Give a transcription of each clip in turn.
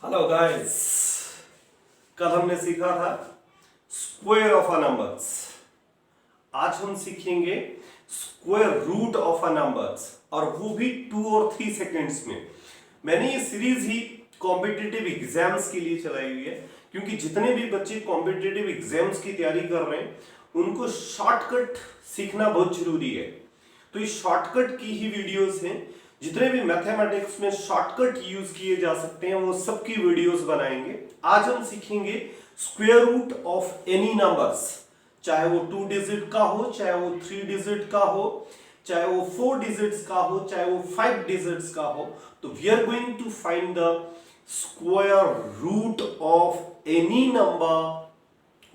Hello guys, कल हमने सीखा था स्क्वायर ऑफ अ नंबर्स। आज हम सीखेंगे square root of a numbers, और वो भी 2 और 3 सेकंड्स में। मैंने ये सीरीज ही कॉम्पिटिटिव एग्जाम्स के लिए चलाई हुई है, क्योंकि जितने भी बच्चे कॉम्पिटिटिव एग्जाम्स की तैयारी कर रहे हैं उनको शॉर्टकट सीखना बहुत जरूरी है। तो ये शॉर्टकट की ही वीडियोस हैं। जितने भी मैथमेटिक्स में शॉर्टकट यूज किए जा सकते हैं वो सबकी वीडियोस बनाएंगे। आज हम सीखेंगे square root of any numbers, चाहे वो 2 डिजिट का हो, चाहे वो 3 डिजिट का हो, चाहे वो 4 डिजिट्स का हो, चाहे वो 5 डिजिट्स का हो। तो we are going to find the square root of any number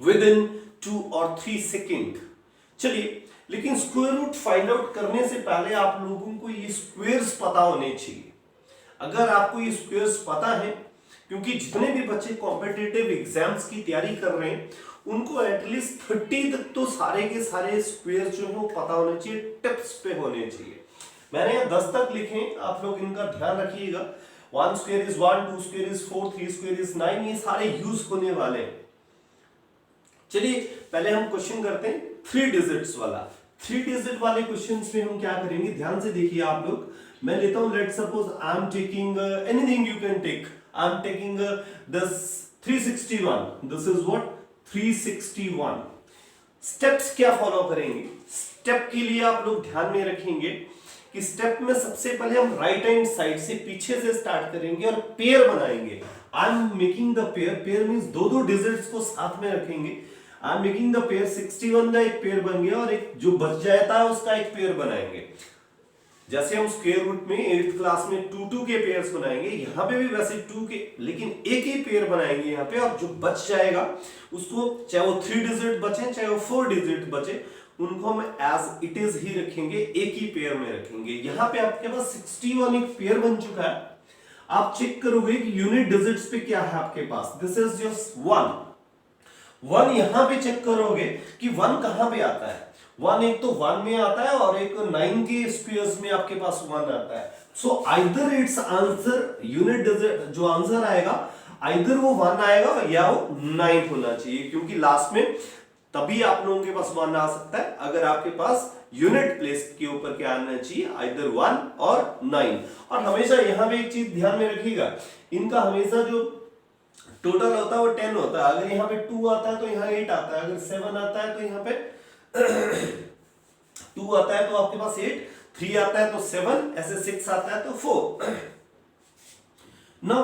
within 2 और 3 सेकेंड। चलिए, लेकिन स्क्वायर रूट फाइंड आउट करने से पहले आप लोगों को ये स्क्वायर्स पता होने चाहिए। अगर आपको ये स्क्वायर्स पता है, क्योंकि जितने भी बच्चे कॉम्पिटिटिव एग्जाम्स की तैयारी कर रहे हैं उनको एटलीस्ट 30 तक तो सारे के सारे स्क्वायर जो है वो पता होने चाहिए, टिप्स पे होने चाहिए। मैंने यहाँ 10 तक लिखे, आप लोग इनका ध्यान रखिएगा। 1 square is 1, 2 square is 4, 3 square is 9, ये सारे यूज होने वाले हैं। चलिए पहले हम क्वेश्चन करते हैं 3 डिजिट्स वाला। 3 डिजिट वाले क्वेश्चंस में हम क्या करेंगे, ध्यान से देखिए आप लोग। मैं लेता हूं, let suppose I am taking anything, you can take. I am taking this 361। This is what 361। Steps क्या फॉलो करेंगे? स्टेप के लिए आप लोग ध्यान में रखेंगे कि स्टेप में सबसे पहले हम राइट हैंड साइड से पीछे से स्टार्ट करेंगे और पेयर बनाएंगे। I am making the pair. Pair means दो डिजिट्स को साथ में रखेंगे। I am making the pair. 61 का एक पेयर बन गया और एक जो बच जाता है उसका एक पेयर बनाएंगे। जैसे हम स्क्वायर रूट में 8th क्लास में 2 के पेयर्स बनाएंगे, यहां पे भी वैसे 2 के, लेकिन एक ही पेयर बनाएंगे यहाँ पे, और जो बच जाएगा उसको, चाहे वो 3 डिजिट बचे चाहे वो 4 डिजिट बचे, उनको हम एज इट इज ही रखेंगे, एक ही पेयर में रखेंगे। यहाँ पे आपके पास 61 एक पेयर बन चुका है। आप चेक करोगे कि यूनिट डिजिट्स पे क्या है आपके पास। दिस इज जस्ट 1 यहां पे चेक करोगे कि 1 कहां पे आता है। 1 एक तो 1 में आता है और एक 9 के स्क्वायर्स में आपके पास 1 आता है। So either it's answer, unit digit जो आंसर आएगा, आइदर वो 1 आएगा या वो 9 होना चाहिए, क्योंकि लास्ट में तभी आप लोगों के पास 1 आ सकता है अगर आपके पास यूनिट प्लेस के ऊपर क्या आना चाहिए, आइदर 1 और 9। और हमेशा यहां पे एक चीज ध्यान में रखिएगा, इनका हमेशा जो टोटल होता है वो 10 होता है। अगर यहाँ पे 2 आता है तो यहाँ 8 आता है, अगर 7 आता है तो यहाँ पे 2 आता है तो आपके पास 8, 3 आता है तो 7, ऐसे 6 आता है तो 4। ना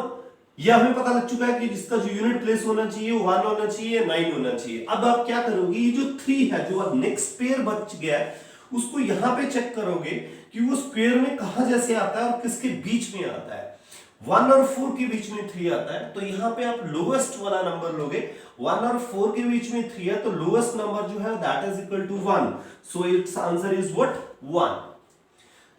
यह हमें पता लग चुका है कि जिसका जो यूनिट प्लेस होना चाहिए वो 1 होना चाहिए, 9 होना चाहिए। अब आप क्या करोगे, ये जो 3 है, जो नेक्स्ट पेयर बच गया है, उसको यहां पे चेक करोगे कि वो स्क्वायर में कहां जैसे आता है और किसके बीच में आता है। 1 और 4 के बीच में 3 आता है, तो यहां पे आप लोएस्ट वाला नंबर लोगे। 1 और 4 के बीच में 3 है, तो लोएस्ट नंबर जो है that is equal to 1। So it's answer is what 1।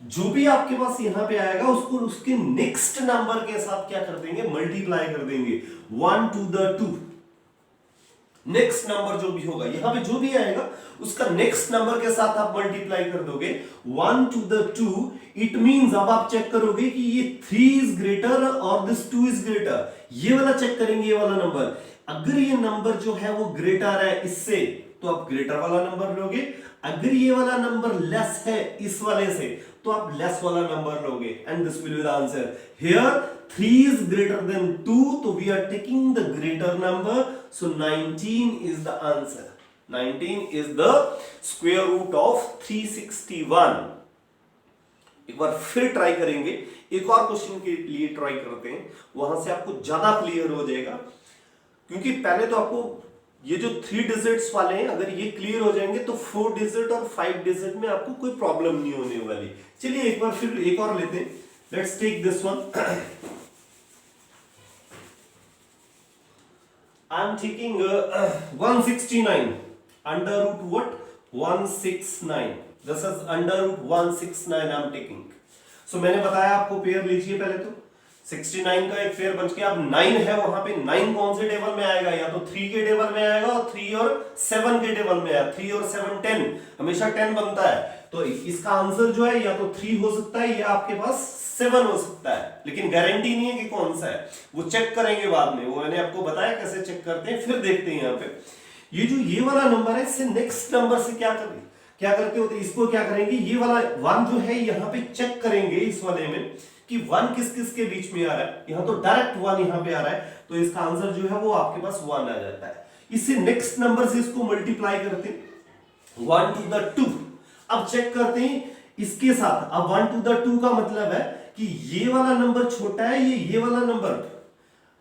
जो भी आपके पास यहां पे आएगा उसको उसके नेक्स्ट नंबर के साथ क्या कर देंगे, मल्टीप्लाई कर देंगे। 1 to the 2, नेक्स्ट नंबर जो भी होगा यहां पे जो भी आएगा उसका नेक्स्ट नंबर के साथ आप मल्टीप्लाई कर दोगे। 1 to the 2, इट मींस अब आप चेक करोगे कि ये 3 इज ग्रेटर और दिस 2 इज ग्रेटर। ये वाला चेक करेंगे, ये वाला नंबर, अगर ये नंबर जो है वो ग्रेटर है इससे तो आप ग्रेटर वाला नंबर लोगे। अगर ये वाला नंबर लेस है इस वाले से तो आप लेस वाला नंबर लोगे, and this will be the answer. Here 3 is greater than 2, तो we are taking the greater number, so 19 is the answer. 19 is the square root of 361. एक बार फिर ट्राई करेंगे, एक और क्वेश्चन के लिए ट्राई करते हैं, वहां से आपको ज्यादा क्लियर हो जाएगा। क्योंकि पहले तो आपको ये जो 3 डिजिट्स वाले हैं, अगर ये क्लियर हो जाएंगे तो 4 डिजिट और 5 डिजिट में आपको कोई प्रॉब्लम नहीं होने वाली। चलिए एक बार फिर एक और लेते हैं। Let's take this one. I am taking 169 under root what 169। This is under root 169 I am taking. So मैंने बताया आपको पेयर लीजिए पहले तो 69 का एक पेयर बच गया। अब 9 है, वहां पे 9 कौन से टेबल में आएगा, या तो 3 के टेबल में आएगा और 3 और 7 के टेबल में आएगा। 3 और 7 10, हमेशा 10 बनता है। तो इसका आंसर जो है या तो 3 हो सकता है या आपके पास 7 हो सकता है, लेकिन गारंटी नहीं है कि कौन सा है, वो चेक करेंगे बाद में, वो मैंने आपको बताया कैसे चेक करते हैं। फिर देखते हैं यहाँ पे ये जो ये वाला नंबर है इससे नेक्स्ट नंबर से क्या करते होते, इसको क्या करेंगे, ये वाला 1 जो है यहाँ पे चेक करेंगे इस वाले में कि 1 किस किस के बीच में आ रहा है। यहाँ तो डायरेक्ट 1 यहाँ पे आ रहा है, तो इसका आंसर जो है वो आपके पास 1 आ जाता है। इससे नेक्स्ट नंबर से इसको मल्टीप्लाई करते हैं 1 to the 2। अब चेक करते हैं इसके साथ, अब 1 to the 2 का मतलब है कि ये वाला नंबर छोटा है ये वाला नंबर।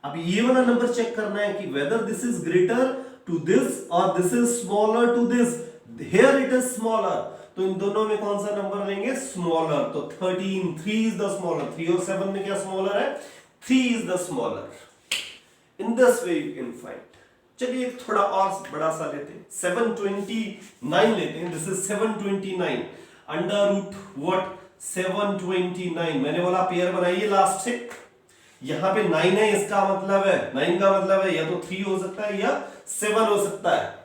अब ये वाला नंबर चेक करना है कि whether this is greater to this और this is smaller to this, here it is smaller, तो इन दोनों में कौन सा नंबर लेंगे, स्मॉलर। तो 13, 3 इज द स्मॉलर, 3 और 7 में क्या स्मॉलर है, 3 is the smaller. In this way you can find. चलिए एक थोड़ा और बड़ा सा लेते हैं, 729 लेते हैं। This is 729 under root what 729। मैंने बोला पेयर बनाइए लास्ट से, यहां पे 9 है, इसका मतलब है 9 का मतलब है या तो 3 हो सकता है या 7 हो सकता है,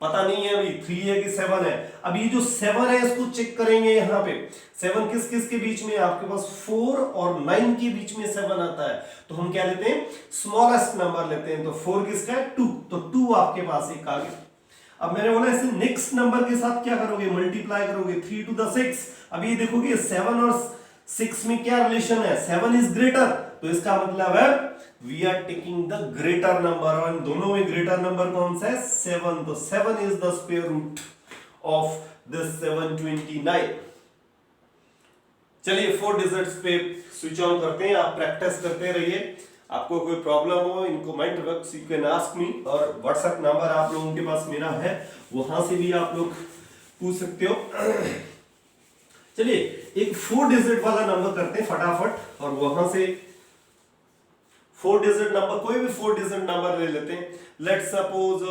पता नहीं है अभी 3 है कि 7 है। अब ये जो 7 है इसको चेक करेंगे, यहाँ पे 7 किस किस के बीच में, आपके पास 4 और 9 के बीच में 7 आता है, तो हम क्या लेते हैं, स्मॉलेस्ट नंबर लेते हैं। तो 4 किसका है, 2, तो 2 आपके पास एक आ गया। अब मैंने बोला इसे नेक्स्ट नंबर के साथ क्या करोगे, मल्टीप्लाई करोगे 3 to the 6। अब ये देखोगे 7 और 6 में क्या रिलेशन है, 7 इज ग्रेटर, तो इसका मतलब है we are taking the greater number, और इन दोनों में ग्रेटर नंबर कौन सा है, 7, तो 7 is the square root of this 729। चलिए 4 डिजिट्स पे स्विच ऑन करते हैं, आप प्रैक्टिस करते रहिए। आपको कोई प्रॉब्लम हो इन comment box you can ask me, और व्हाट्सएप नंबर आप लोगों के पास मेरा है, वहां से भी आप लोग पूछ सकते हो। चलिए एक 4 डिजिट वाला नंबर करते हैं फटाफट, और वहां से 4 डिजिट नंबर, कोई भी 4 डिजिट नंबर ले लेते हैं। लेट्स सपोज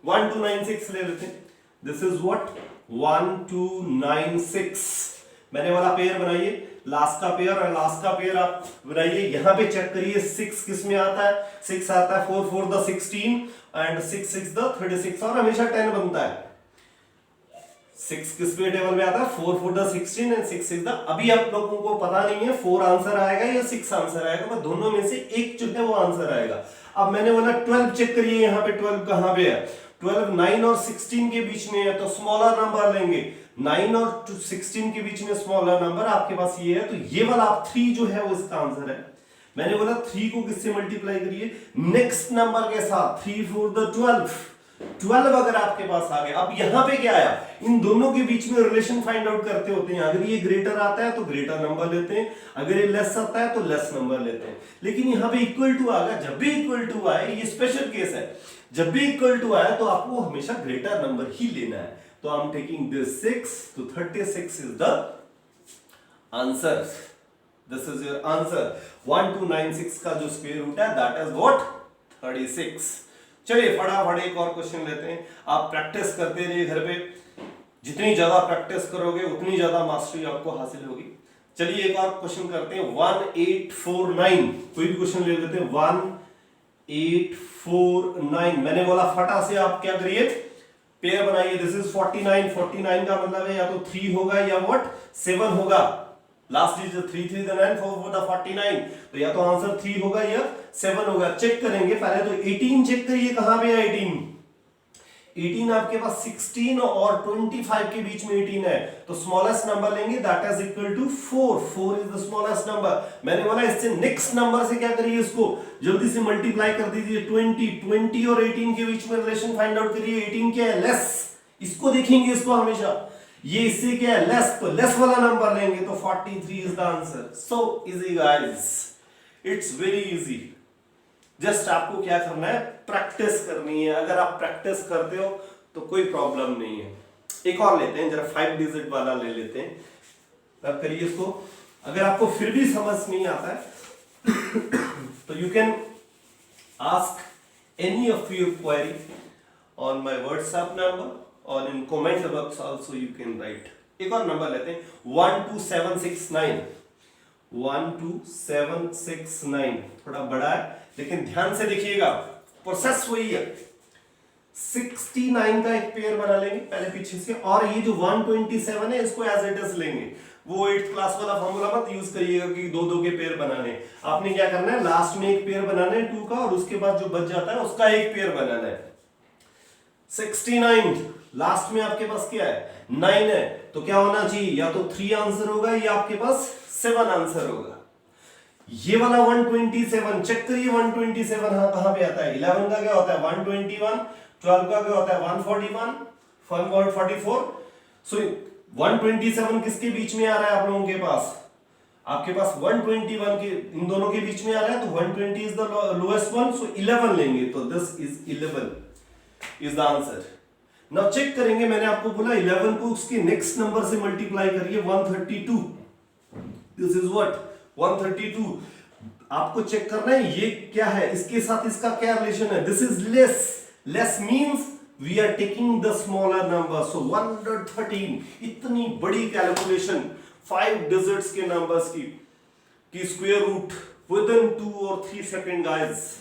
1296 ले लेते हैं। This is what 1296। मैंने वाला पेयर बनाइए, लास्ट का पेयर और लास्ट का पेयर आप बनाइए। यहां पे चेक करिए 6 किस में आता है, 6 आता है, 4 4 द 16 एंड 6 6 द 36, और हमेशा 10 बनता है। 6 किस पे टेबल में आता है, 4 4 द 16 एंड 6 6 द, अभी आप लोगों को पता नहीं है 4 आंसर आएगा या 6 आंसर आएगा, पर दोनों में से एक जो है वो आंसर आएगा। अब मैंने बोला 12 चेक करिए, यहाँ पे 12 कहां पे है, 12 9 और 16 के बीच में है, तो स्मॉलर नंबर लेंगे। 9 और 16 के बीच में स्मॉलर नंबर आपके पास ये है, तो ये वाला आप 3 जो है वो इसका आंसर है। मैंने बोला 3 को किससे मल्टीप्लाई करिए, नेक्स्ट नंबर के साथ, 3 4 द 12 अगर आपके पास आ गया। अब यहां पे क्या आया, इन दोनों के बीच में रिलेशन फाइंड आउट करते होते हैं। अगर ये ग्रेटर आता है तो ग्रेटर नंबर लेते हैं, अगर ये लेस आता है तो लेस नंबर लेते हैं। लेकिन यहाँ पे इक्वल टू आ गया, जब भी इक्वल टू आए, ये स्पेशल केस है, जब भी इक्वल टू आए तो आपको हमेशा ग्रेटर नंबर ही लेना है। तो आई एम टेकिंग दिस 6, तो 36 is the answer. This is your answer. 1296 का जो स्क्वायर रूट है दैट इज व्हाट 36। चलिए फटाफट एक और क्वेश्चन लेते हैं। आप प्रैक्टिस करते रहिए घर पे, जितनी ज्यादा प्रैक्टिस करोगे उतनी ज्यादा मास्टरी आपको हासिल होगी। चलिए एक और क्वेश्चन करते हैं, 1849। कोई भी क्वेश्चन ले लेते हैं, 1849। मैंने बोला फटा से आप क्या करिए, पेयर बनाइए। दिस इज 49, 49 का मतलब है या तो 3 होगा या व्हाट 7 होगा। लास्ट डिजिट 3 3 द 9 4 4 द 49, तो या तो आंसर 3 होगा या 7 होगा। चेक करेंगे पहले तो 18 चेक करिए कहां पे है 18। 18 आपके पास 16 और 25 के बीच में 18 है, तो स्मॉलेस्ट नंबर लेंगे that is equal to 4। 4 is the smallest number. मैंने बोला इससे नेक्स्ट नंबर से क्या करिए, इसको जल्दी से मल्टीप्लाई कर दीजिए। 20 और 18 के बीच में रिलेशन फाइंड आउट करिए। 18 क्या है, लेस, इसको देखेंगे, इसको हमेशा, ये इससे क्या है लेस, तो लेस वाला नंबर लेंगे, तो 43 is the answer. So easy guys, it's very easy. Just आपको क्या करना है, प्रैक्टिस करनी है। अगर आप प्रैक्टिस करते हो तो कोई प्रॉब्लम नहीं है। एक और लेते हैं, जरा 5 डिजिट वाला ले लेते हैं। अब करिए इसको। अगर आपको फिर भी समझ नहीं आता है तो you can ask any of your query on my WhatsApp number, और in comment box also you can write. एक और नंबर लेते हैं, 12769। 12769 थोड़ा बड़ा है, लेकिन ध्यान से देखिएगा, प्रोसेस वही है। 69 का एक पेयर बना लेंगे पहले पीछे से, और ये जो 127 है इसको एज इट इज लेंगे। वो 8th क्लास वाला फॉर्मूला मत यूज करिएगा कि दो दो के पेयर बनाने। आपने क्या करना है, लास्ट में एक पेयर बनाना है 2 का, और उसके बाद जो बच जाता है उसका एक पेयर बनाना है। 69 लास्ट में आपके पास क्या है, 9 है, तो क्या होना चाहिए, या तो 3 आंसर होगा या आपके पास 7 आंसर होगा। ये वाला 127 चेक करिए, 127 कहां पे आता है, 11 का क्या होता है 121, 12 का क्या होता है 141, 144। सो 127 किसके बीच में आ रहा है आप लोगों के पास, आपके पास 121 के इन दोनों के बीच में आ रहा है, तो 120 is the lowest one, so 11 लेंगे, तो this is 11 is the answer. Now check करेंगे, मैंने आपको बोला 11 को उसके नेक्स्ट नंबर से मल्टीप्लाई करिए 132, दिस इज व्हाट 132। आपको चेक करना है ये क्या है, इसके साथ इसका क्या रिलेशन है, this is less, less means we are taking the smaller number, so 113। इतनी बड़ी कैलकुलेशन 5 डिजिट्स के नंबर्स की स्क्वायर रूट विद इन 2 और 3 सेकंड गाइस।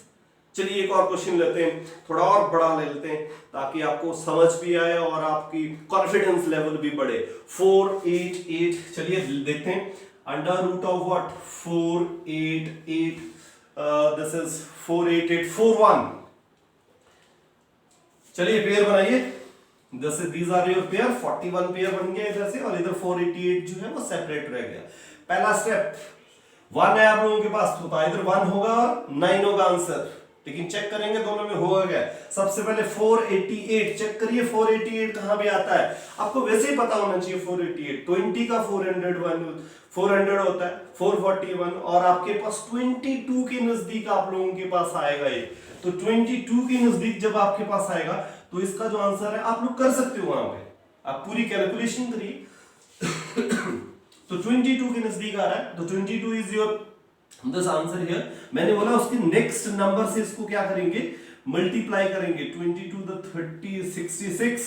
चलिए एक और क्वेश्चन लेते हैं, थोड़ा और बड़ा ले लेते हैं ताकि आपको समझ भी आए और आपकी कॉन्फिडेंस लेवल भी बढ़े। 488, चलिए देखते हैं, under root of what 488, this is 48841। चलिए पेयर बनाइए, these are your pair, 41 pair बन गया इधर से, और इधर 488 जो है वो सेपरेट रह गया। पहला स्टेप 1 है आप लोगों के पास, तो इधर 1 होगा और 9 होगा आंसर, लेकिन चेक करेंगे दोनों में होगा क्या। सबसे पहले 488 चेक करिए, 488 कहां पे आता है, आपको वैसे ही पता होना चाहिए 488, 20 का 400 होता है 441, और आपके पास 22 के नजदीक आप लोगों के पास आएगा ये, तो 22 के नजदीक जब आपके पास आएगा तो इसका जो आंसर है आप लोग कर सकते हो, वहां पे आप पूरी कैलकुलेशन करिए। तो 22 के नजदीक आ रहा है, तो 22 is your this answer here. मैंने बोला उसके नेक्स्ट नंबर से इसको क्या करेंगे, मल्टीप्लाई करेंगे। 22 द 30 66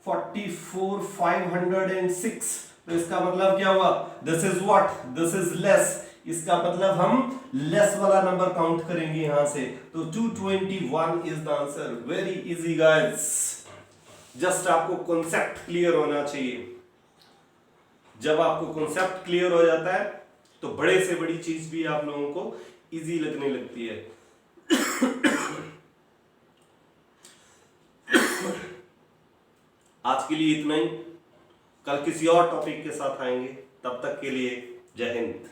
44 506, तो इसका मतलब क्या हुआ, this is what, this is less, इसका मतलब हम लेस वाला नंबर काउंट करेंगे यहां से, तो 221 is the answer. Very easy guys, just आपको कॉन्सेप्ट क्लियर होना चाहिए। जब आपको कॉन्सेप्ट क्लियर हो जाता है तो बड़े से बड़ी चीज भी आप लोगों को इजी लगने लगती है। आज के लिए इतना ही, कल किसी और टॉपिक के साथ आएंगे, तब तक के लिए जय हिंद।